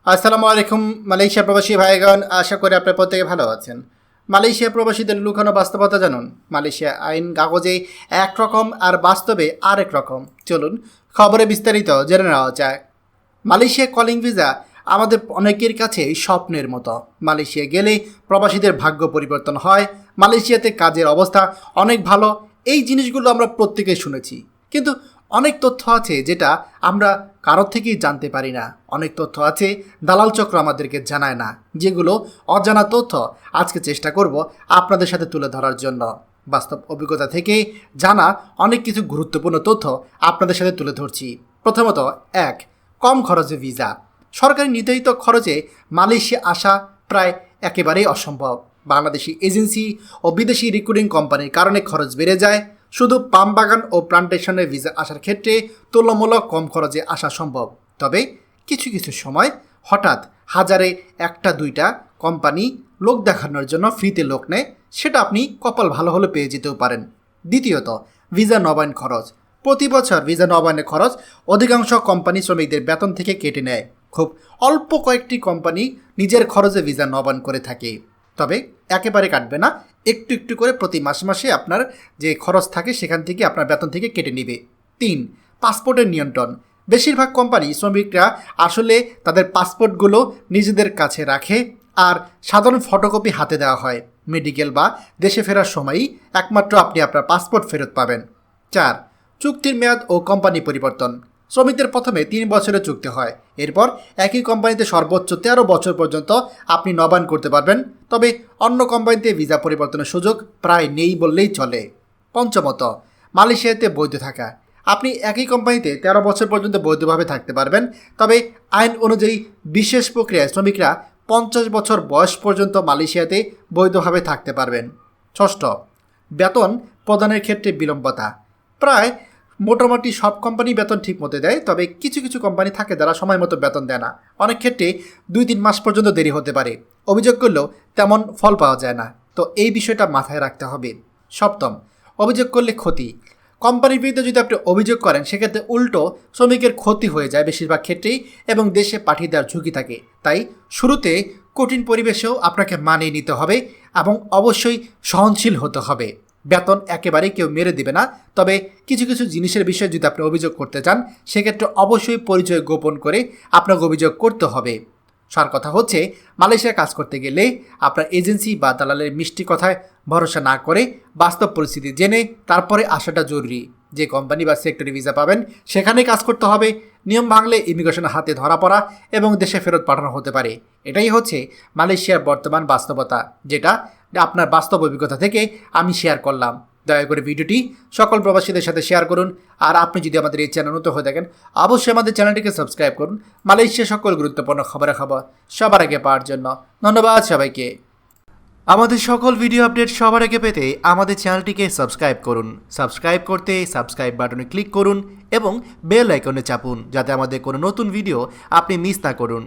আসসালামু আলাইকুম মালয়েশিয়া প্রবাসী ভাইগণ, আশা করি আপনার প্রত্যেকে ভালো আছেন। মালয়েশিয়া প্রবাসীদের লুকানো বাস্তবতা জানুন। মালয়েশিয়া আইন কাগজে একরকম আর বাস্তবে আরেক রকম। চলুন খবরে বিস্তারিত জেনে নেওয়া যায়। মালয়েশিয়া কলিং ভিসা আমাদের অনেকের কাছে স্বপ্নের মতো। মালয়েশিয়া গেলে প্রবাসীদের ভাগ্য পরিবর্তন হয়। মালয়েশিয়াতে কাজের অবস্থা অনেক ভালো, এই জিনিসগুলো আমরা প্রত্যেকেই শুনেছি। কিন্তু অনেক তথ্য আছে যেটা আমরা কারোর থেকেই জানতে পারি না। অনেক তথ্য আছে দালাল চক্র আমাদেরকে জানায় না, যেগুলো অজানা তথ্য আজকে চেষ্টা করব আপনাদের সাথে তুলে ধরার জন্য। বাস্তব অভিজ্ঞতা থেকে জানা অনেক কিছু গুরুত্বপূর্ণ তথ্য আপনাদের সাথে তুলে ধরছি। প্রথমত, এক, কম খরচে ভিসা। সরকারি নির্ধারিত খরচে মালয়েশিয়া আসা প্রায় একেবারেই অসম্ভব। বাংলাদেশি এজেন্সি ও বিদেশি রিক্রুটিং কোম্পানির কারণে খরচ বেড়ে যায়। শুধু পাম বাগান ও প্লান্টেশনের ভিসা আসার ক্ষেত্রে তুলনামূলক কম খরচে আসা সম্ভব। তবে কিছু কিছু সময় হঠাৎ হাজারে একটা দুইটা কোম্পানি লোক দেখানোর জন্য ফ্রিতে লোক নেয়, সেটা আপনি কপাল ভালো হলে পেয়ে যেতেও পারেন। দ্বিতীয়ত, ভিসা নবায়ন খরচ। প্রতি বছর ভিসা নবায়নের খরচ অধিকাংশ কোম্পানি শ্রমিকদের বেতন থেকে কেটে নেয়। খুব অল্প কয়েকটি কোম্পানি নিজের খরচে ভিসা নবায়ন করে থাকে, তবে একেবারে কাটবে না, একটু একটু করে প্রতি মাসে মাসে আপনার যে খরচ থাকে সেখান থেকে আপনার বেতন থেকে কেটে নেবে। তিন, পাসপোর্টের নিয়ন্ত্রণ। বেশিরভাগ কোম্পানি শ্রমিকরা আসলে তাদের পাসপোর্টগুলো নিজেদের কাছে রাখে, আর সাধারণ ফটোকপি হাতে দেওয়া হয়। মেডিকেল বা দেশে ফেরার সময়ই একমাত্র আপনি আপনার পাসপোর্ট ফেরত পাবেন। চার, চুক্তির মেয়াদ ও কোম্পানি পরিবর্তন। শ্রমিকদের প্রথমে 3 বছরের চুক্তি হয়, এরপর একই কোম্পানিতে সর্বোচ্চ 13 বছর পর্যন্ত আপনি নবায়ন করতে পারবেন। তবে অন্য কোম্পানিতে ভিসা পরিবর্তনের সুযোগ প্রায় নেই বললেই চলে। পঞ্চমত, মালয়েশিয়াতে বৈধ থাকা। আপনি একই কোম্পানিতে 13 বছর পর্যন্ত বৈধভাবে থাকতে পারবেন, তবে আইন অনুযায়ী বিশেষ প্রক্রিয়ায় শ্রমিকরা 50 বছর বয়স পর্যন্ত মালয়েশিয়াতে বৈধভাবে থাকতে পারবেন। ষষ্ঠ, বেতন প্রদানের ক্ষেত্রে বিলম্বতা। প্রায় মোটামুটি সব কোম্পানি বেতন ঠিক মতো দেয়, তবে কিছু কিছু কোম্পানি থাকে যারা সময় মতো বেতন দেয় না। অনেক ক্ষেত্রে 2-3 মাস পর্যন্ত দেরি হতে পারে। অভিযোগ করলেও তেমন ফল পাওয়া যায় না, তো এই বিষয়টা মাথায় রাখতে হবে। সপ্তম, অভিযোগ করলে ক্ষতি। কোম্পানির বিরুদ্ধে যদি আপনি অভিযোগ করেন, সেক্ষেত্রে উল্টো শ্রমিকের ক্ষতি হয়ে যায় বেশিরভাগ ক্ষেত্রেই, এবং দেশে পাঠিয়ে দেওয়ার ঝুঁকি থাকে। তাই শুরুতে কঠিন পরিবেশেও আপনাকে মানিয়ে নিতে হবে এবং অবশ্যই সহনশীল হতে হবে। বেতন একেবারে কেউ মেরে দেবে না, তবে কিছু কিছু জিনিসের বিষয়ে যদি আপনি অভিযোগ করতে চান, সেক্ষেত্রে অবশ্যই পরিচয় গোপন করে আপনাকে অভিযোগ করতে হবে। সার কথা হচ্ছে, মালয়েশিয়ায় কাজ করতে গেলে আপনার এজেন্সি বা দালালের মিষ্টি কথায় ভরসা না করে বাস্তব পরিস্থিতি জেনে তারপরে আসাটা জরুরি। যে কোম্পানি বা সেক্টরে ভিসা পাবেন সেখানেই কাজ করতে হবে। নিয়ম ভাঙলে ইমিগ্রেশনের হাতে ধরা পড়া এবং দেশে ফেরত পাঠানো হতে পারে। এটাই হচ্ছে মালয়েশিয়ার বর্তমান বাস্তবতা, যেটা আপনার বাস্তব অভিজ্ঞতা থেকে আমি শেয়ার করলাম। দয়া করে ভিডিওটি সকল প্রবাসীদের সাথে শেয়ার করুন। আর আপনি যদি আমাদের এই চ্যানেল নতুন হয়ে থাকেন, অবশ্যই আমাদের চ্যানেলটিকে সাবস্ক্রাইব করুন মালয়েশিয়া সকল গুরুত্বপূর্ণ খবর সবার আগে পাওয়ার জন্য। ধন্যবাদ সবাইকে। আমাদের সকল ভিডিও আপডেট সবার আগে পেতে আমাদের চ্যানেলটিকে সাবস্ক্রাইব করুন। সাবস্ক্রাইব করতে সাবস্ক্রাইব বাটনে ক্লিক করুন এবং বেল আইকনে চাপুন, যাতে আমাদের কোনো নতুন ভিডিও আপনি মিস না করুন।